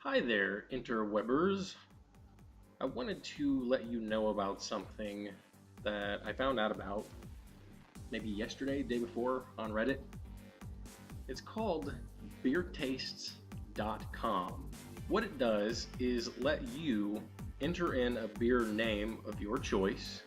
Hi there, interwebbers. I wanted to let you know about something that I found out about maybe yesterday, day before on Reddit. It's called beertastes.com. What it does is let you enter in a beer name of your choice,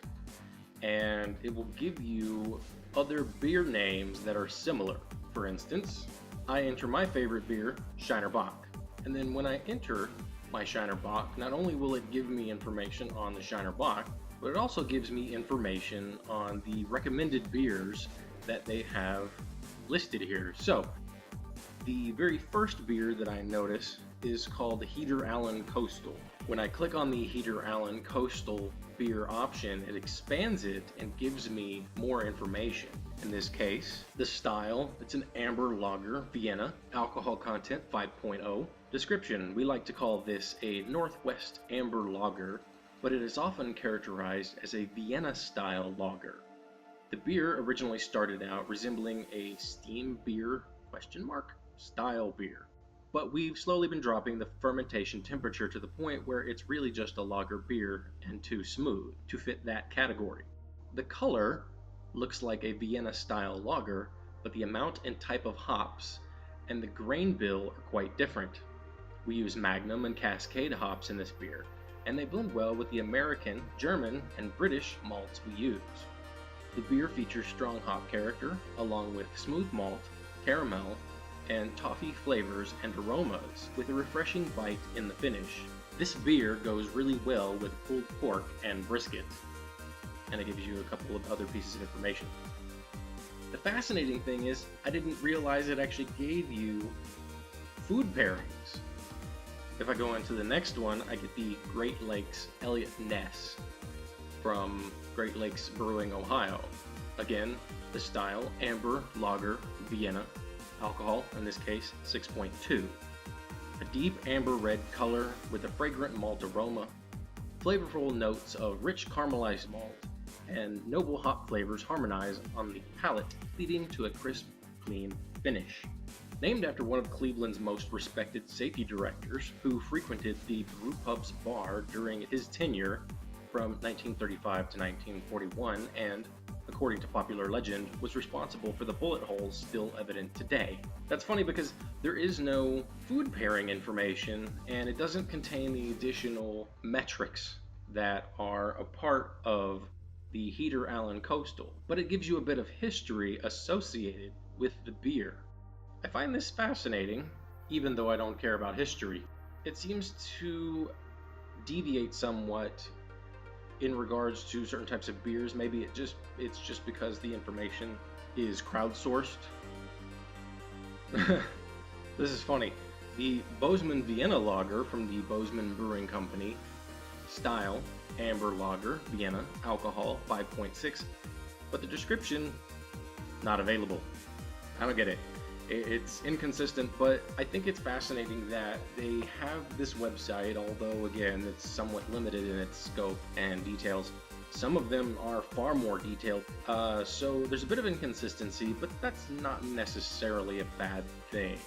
and it will give you other beer names that are similar. For instance, I enter my favorite beer, Shiner Bock. And then when I enter my Shiner Bock, not only will it give me information on the Shiner Bock, but it also gives me information on the recommended beers that they have listed here. So, the very first beer that I notice is called the Heater Allen Coastal. When I click on the Heater Allen Coastal beer option, it expands it and gives me more information. In this case, the style, it's an amber lager, Vienna, alcohol content 5.0. Description, we like to call this a Northwest amber lager, but it is often characterized as a Vienna style lager. The beer originally started out resembling a steam beer style beer, but we've slowly been dropping the fermentation temperature to the point where it's really just a lager beer and too smooth to fit that category. The color looks like a Vienna style lager, but the amount and type of hops and the grain bill are quite different. We use Magnum and Cascade hops in this beer, and they blend well with the American, German, and British malts we use. The beer features strong hop character, along with smooth malt, caramel, and toffee flavors and aromas, with a refreshing bite in the finish. This beer goes really well with pulled pork and brisket, and it gives you a couple of other pieces of information. The fascinating thing is, I didn't realize it actually gave you food pairings. If I go into the next one, I get the Great Lakes Elliott Ness from Great Lakes Brewing, Ohio. Again, the style, amber, lager, Vienna, alcohol, in this case, 6.2. A deep amber red color with a fragrant malt aroma, flavorful notes of rich caramelized malt, and noble hop flavors harmonize on the palate, leading to a crisp, clean finish. Named after one of Cleveland's most respected safety directors, who frequented the Brewpub's bar during his tenure from 1935 to 1941, and, according to popular legend, was responsible for the bullet holes still evident today. That's funny because there is no food pairing information, and it doesn't contain the additional metrics that are a part of the Heater Allen Coastal, but it gives you a bit of history associated with the beer. I find this fascinating, even though I don't care about history. It seems to deviate somewhat in regards to certain types of beers. Maybe it's just because the information is crowdsourced. This is funny. The Bozeman Vienna Lager from the Bozeman Brewing Company, style, amber lager, Vienna, alcohol 5.6, but the description, not available. I don't get it. It's inconsistent, but I think it's fascinating that they have this website, although again, it's somewhat limited in its scope and details. Some of them are far more detailed, so there's a bit of inconsistency, but that's not necessarily a bad thing.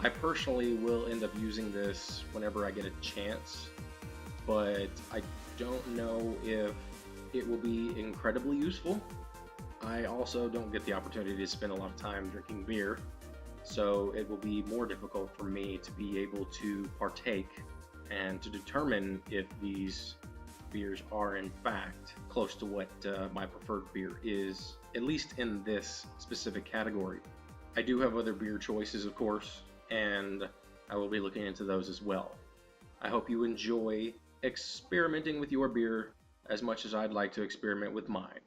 I personally will end up using this whenever I get a chance, but I don't know if it will be incredibly useful. I also don't get the opportunity to spend a lot of time drinking beer, so it will be more difficult for me to be able to partake and to determine if these beers are in fact close to what my preferred beer is, at least in this specific category. I do have other beer choices, of course, and I will be looking into those as well. I hope you enjoy experimenting with your beer as much as I'd like to experiment with mine.